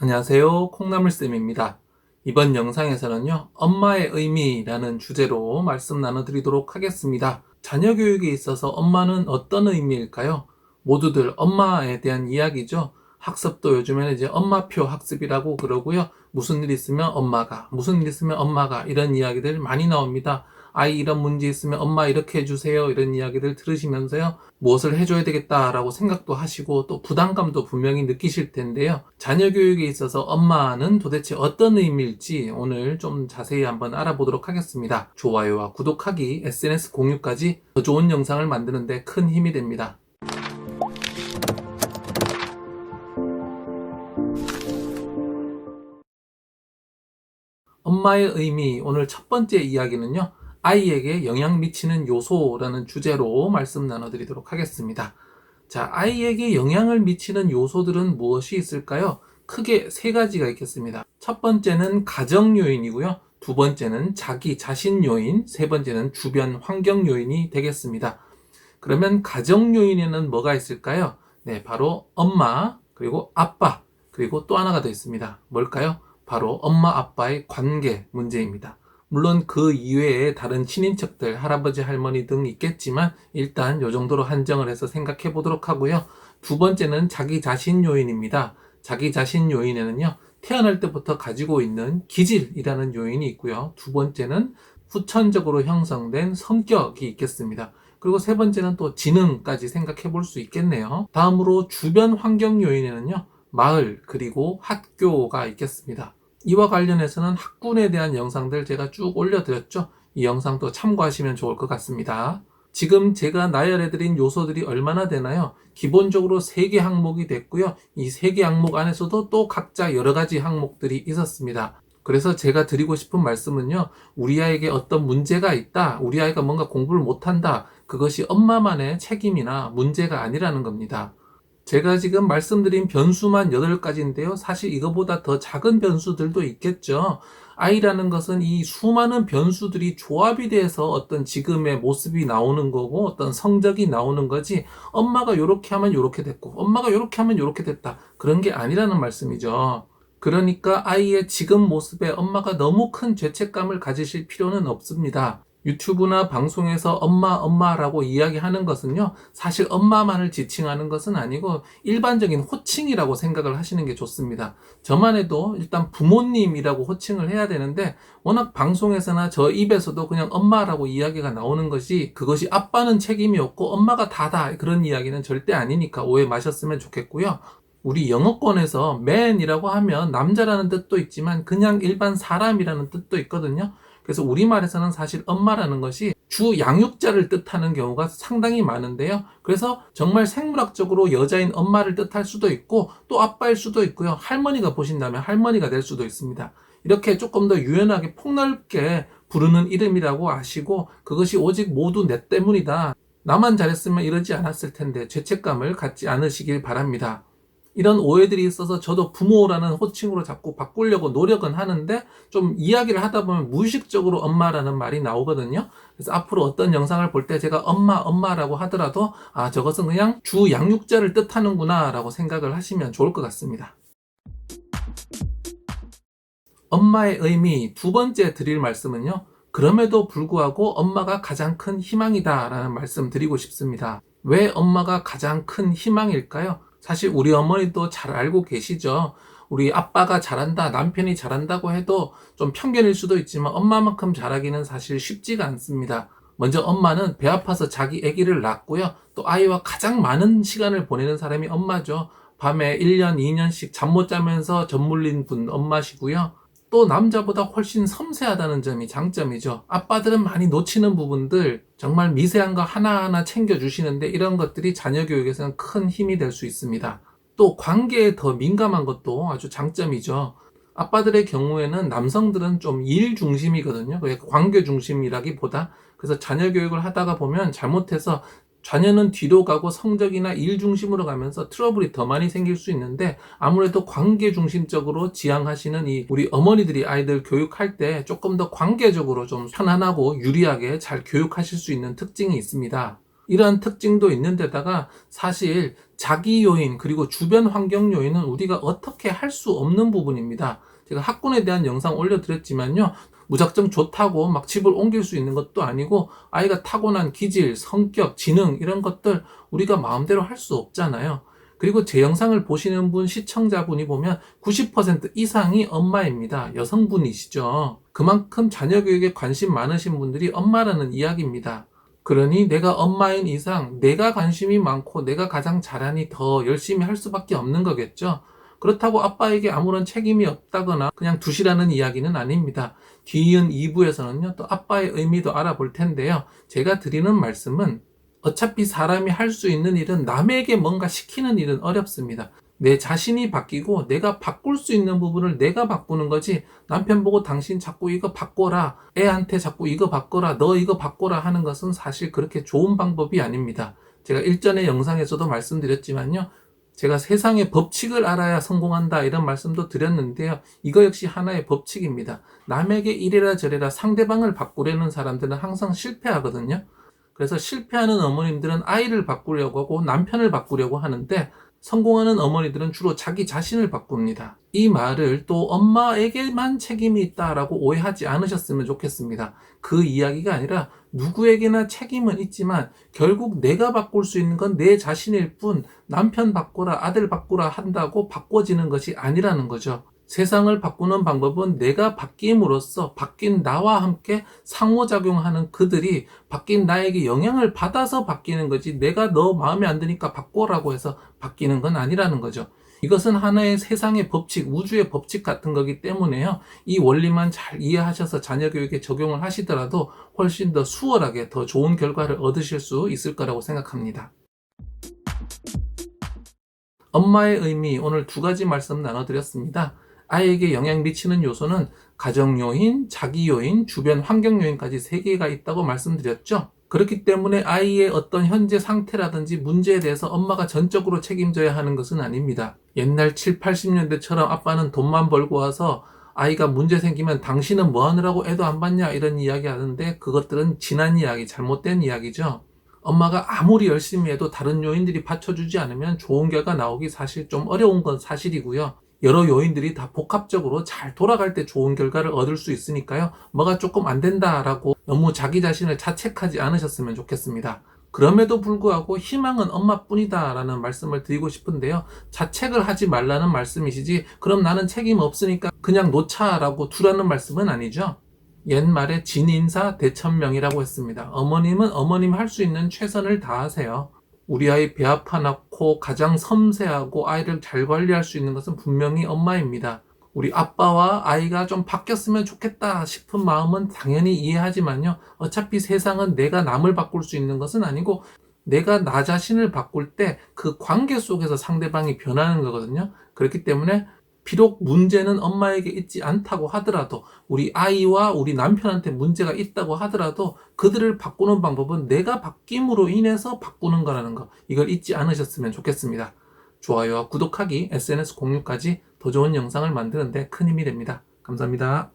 안녕하세요. 콩나물쌤입니다. 이번 영상에서는요, 엄마의 의미라는 주제로 말씀 나눠드리도록 하겠습니다. 자녀 교육에 있어서 엄마는 어떤 의미일까요? 모두들 엄마에 대한 이야기죠. 학습도 요즘에는 이제 엄마표 학습이라고 그러고요. 무슨 일 있으면 엄마가, 무슨 일 있으면 엄마가 이런 이야기들 많이 나옵니다. 아이 이런 문제 있으면 엄마 이렇게 해주세요. 이런 이야기들 들으시면서요. 무엇을 해줘야 되겠다라고 생각도 하시고 또 부담감도 분명히 느끼실 텐데요. 자녀 교육에 있어서 엄마는 도대체 어떤 의미일지 오늘 좀 자세히 한번 알아보도록 하겠습니다. 좋아요와 구독하기, SNS 공유까지 더 좋은 영상을 만드는 데 큰 힘이 됩니다. 엄마의 의미, 오늘 첫 번째 이야기는요. 아이에게 영향 미치는 요소라는 주제로 말씀 나눠드리도록 하겠습니다. 자, 아이에게 영향을 미치는 요소들은 무엇이 있을까요? 크게 세 가지가 있겠습니다. 첫 번째는 가정 요인이고요. 두 번째는 자기 자신 요인, 세 번째는 주변 환경 요인이 되겠습니다. 그러면 가정 요인에는 뭐가 있을까요? 네, 바로 엄마, 그리고 아빠, 그리고 또 하나가 더 있습니다. 뭘까요? 바로 엄마 아빠의 관계 문제입니다. 물론 그 이외에 다른 친인척들, 할아버지, 할머니 등 있겠지만 일단 이 정도로 한정을 해서 생각해 보도록 하고요. 두 번째는 자기 자신 요인입니다. 자기 자신 요인에는요, 태어날 때부터 가지고 있는 기질이라는 요인이 있고요. 두 번째는 후천적으로 형성된 성격이 있겠습니다. 그리고 세 번째는 또 지능까지 생각해 볼 수 있겠네요. 다음으로 주변 환경 요인에는요, 마을 그리고 학교가 있겠습니다. 이와 관련해서는 학군에 대한 영상들 제가 쭉 올려드렸죠. 이 영상도 참고하시면 좋을 것 같습니다. 지금 제가 나열해드린 요소들이 얼마나 되나요? 기본적으로 3개 항목이 됐고요. 이 3개 항목 안에서도 또 각자 여러 가지 항목들이 있었습니다. 그래서 제가 드리고 싶은 말씀은요, 우리 아이에게 어떤 문제가 있다, 우리 아이가 뭔가 공부를 못한다, 그것이 엄마만의 책임이나 문제가 아니라는 겁니다. 제가 지금 말씀드린 변수만 8가지인데요. 사실 이거보다 더 작은 변수들도 있겠죠. 아이라는 것은 이 수많은 변수들이 조합이 돼서 어떤 지금의 모습이 나오는 거고 어떤 성적이 나오는 거지, 엄마가 이렇게 하면 이렇게 됐고 엄마가 이렇게 하면 이렇게 됐다, 그런 게 아니라는 말씀이죠. 그러니까 아이의 지금 모습에 엄마가 너무 큰 죄책감을 가지실 필요는 없습니다. 유튜브나 방송에서 엄마라고 이야기하는 것은요, 사실 엄마만을 지칭하는 것은 아니고 일반적인 호칭이라고 생각을 하시는 게 좋습니다. 저만 해도 일단 부모님이라고 호칭을 해야 되는데, 워낙 방송에서나 저 입에서도 그냥 엄마라고 이야기가 나오는 것이, 그것이 아빠는 책임이 없고 엄마가 다다, 그런 이야기는 절대 아니니까 오해 마셨으면 좋겠고요. 우리 영어권에서 man이라고 하면 남자라는 뜻도 있지만 그냥 일반 사람이라는 뜻도 있거든요. 그래서 우리말에서는 사실 엄마라는 것이 주 양육자를 뜻하는 경우가 상당히 많은데요. 그래서 정말 생물학적으로 여자인 엄마를 뜻할 수도 있고 또 아빠일 수도 있고요. 할머니가 보신다면 할머니가 될 수도 있습니다. 이렇게 조금 더 유연하게 폭넓게 부르는 이름이라고 아시고, 그것이 오직 모두 내 때문이다, 나만 잘했으면 이러지 않았을 텐데 죄책감을 갖지 않으시길 바랍니다. 이런 오해들이 있어서 저도 부모라는 호칭으로 자꾸 바꾸려고 노력은 하는데, 좀 이야기를 하다 보면 무의식적으로 엄마라는 말이 나오거든요. 그래서 앞으로 어떤 영상을 볼 때 제가 엄마라고 하더라도 저것은 그냥 주 양육자를 뜻하는구나 라고 생각을 하시면 좋을 것 같습니다. 엄마의 의미 두 번째 드릴 말씀은요, 그럼에도 불구하고 엄마가 가장 큰 희망이다 라는 말씀 드리고 싶습니다. 왜 엄마가 가장 큰 희망일까요? 사실 우리 어머니도 잘 알고 계시죠. 우리 아빠가 잘한다, 남편이 잘한다고 해도 좀 편견일 수도 있지만 엄마만큼 잘하기는 사실 쉽지가 않습니다. 먼저 엄마는 배 아파서 자기 아기를 낳고요. 또 아이와 가장 많은 시간을 보내는 사람이 엄마죠. 밤에 1년, 2년씩 잠 못 자면서 젖물린 분 엄마시고요. 또 남자보다 훨씬 섬세하다는 점이 장점이죠. 아빠들은 많이 놓치는 부분들, 정말 미세한 거 하나하나 챙겨주시는데 이런 것들이 자녀 교육에서는 큰 힘이 될 수 있습니다. 또 관계에 더 민감한 것도 아주 장점이죠. 아빠들의 경우에는 남성들은 좀 일 중심이거든요. 관계 중심이라기보다. 그래서 자녀 교육을 하다가 보면 잘못해서 자녀는 뒤로 가고 성적이나 일 중심으로 가면서 트러블이 더 많이 생길 수 있는데, 아무래도 관계 중심적으로 지향하시는 이 우리 어머니들이 아이들 교육할 때 조금 더 관계적으로 좀 편안하고 유리하게 잘 교육하실 수 있는 특징이 있습니다. 이러한 특징도 있는데다가 사실 자기 요인 그리고 주변 환경 요인은 우리가 어떻게 할 수 없는 부분입니다. 제가 학군에 대한 영상 올려드렸지만요. 무작정 좋다고 막 집을 옮길 수 있는 것도 아니고 아이가 타고난 기질, 성격, 지능 이런 것들 우리가 마음대로 할 수 없잖아요. 그리고 제 영상을 보시는 분, 시청자분이 보면 90% 이상이 엄마입니다. 여성분이시죠. 그만큼 자녀 교육에 관심 많으신 분들이 엄마라는 이야기입니다. 그러니 내가 엄마인 이상 내가 관심이 많고 내가 가장 잘하니 더 열심히 할 수밖에 없는 거겠죠. 그렇다고 아빠에게 아무런 책임이 없다거나 그냥 두시라는 이야기는 아닙니다. 뒤이은 2부에서는요, 또 아빠의 의미도 알아볼 텐데요. 제가 드리는 말씀은 어차피 사람이 할 수 있는 일은 남에게 뭔가 시키는 일은 어렵습니다. 내 자신이 바뀌고 내가 바꿀 수 있는 부분을 내가 바꾸는 거지, 남편 보고 당신 자꾸 이거 바꿔라, 애한테 자꾸 이거 바꿔라, 너 이거 바꿔라 하는 것은 사실 그렇게 좋은 방법이 아닙니다. 제가 일전의 영상에서도 말씀드렸지만요. 제가 세상의 법칙을 알아야 성공한다 이런 말씀도 드렸는데요. 이거 역시 하나의 법칙입니다. 남에게 이래라 저래라 상대방을 바꾸려는 사람들은 항상 실패하거든요. 그래서 실패하는 어머님들은 아이를 바꾸려고 하고 남편을 바꾸려고 하는데, 성공하는 어머니들은 주로 자기 자신을 바꿉니다. 이 말을 또 엄마에게만 책임이 있다라고 오해하지 않으셨으면 좋겠습니다. 그 이야기가 아니라 누구에게나 책임은 있지만 결국 내가 바꿀 수 있는 건 내 자신일 뿐, 남편 바꾸라, 아들 바꾸라 한다고 바꿔지는 것이 아니라는 거죠. 세상을 바꾸는 방법은 내가 바뀜으로써 바뀐 나와 함께 상호작용하는 그들이 바뀐 나에게 영향을 받아서 바뀌는 거지, 내가 너 마음에 안 드니까 바꿔라고 해서 바뀌는 건 아니라는 거죠. 이것은 하나의 세상의 법칙, 우주의 법칙 같은 거기 때문에요. 이 원리만 잘 이해하셔서 자녀 교육에 적용을 하시더라도 훨씬 더 수월하게 더 좋은 결과를 얻으실 수 있을 거라고 생각합니다. 엄마의 의미, 오늘 두 가지 말씀 나눠드렸습니다. 아이에게 영향 미치는 요소는 가정 요인, 자기 요인, 주변 환경 요인까지 3개가 있다고 말씀드렸죠. 그렇기 때문에 아이의 어떤 현재 상태라든지 문제에 대해서 엄마가 전적으로 책임져야 하는 것은 아닙니다. 옛날 7, 80년대처럼 아빠는 돈만 벌고 와서 아이가 문제 생기면 당신은 뭐 하느라고 애도 안 받냐 이런 이야기 하는데, 그것들은 지난 이야기, 잘못된 이야기죠. 엄마가 아무리 열심히 해도 다른 요인들이 받쳐주지 않으면 좋은 결과 나오기 사실 좀 어려운 건 사실이고요. 여러 요인들이 다 복합적으로 잘 돌아갈 때 좋은 결과를 얻을 수 있으니까요. 뭐가 조금 안 된다라고 너무 자기 자신을 자책하지 않으셨으면 좋겠습니다. 그럼에도 불구하고 희망은 엄마뿐이다 라는 말씀을 드리고 싶은데요. 자책을 하지 말라는 말씀이시지, 그럼 나는 책임 없으니까 그냥 놓자라고 두라는 말씀은 아니죠. 옛말에 진인사 대천명이라고 했습니다. 어머님은 어머님 할 수 있는 최선을 다하세요. 우리 아이 배 아파 낳고 가장 섬세하고 아이를 잘 관리할 수 있는 것은 분명히 엄마입니다. 우리 아빠와 아이가 좀 바뀌었으면 좋겠다 싶은 마음은 당연히 이해하지만요. 어차피 세상은 내가 남을 바꿀 수 있는 것은 아니고 내가 나 자신을 바꿀 때 그 관계 속에서 상대방이 변하는 거거든요. 그렇기 때문에 비록 문제는 엄마에게 있지 않다고 하더라도, 우리 아이와 우리 남편한테 문제가 있다고 하더라도 그들을 바꾸는 방법은 내가 바뀜으로 인해서 바꾸는 거라는 거, 이걸 잊지 않으셨으면 좋겠습니다. 좋아요와 구독하기, SNS 공유까지 더 좋은 영상을 만드는 데 큰 힘이 됩니다. 감사합니다.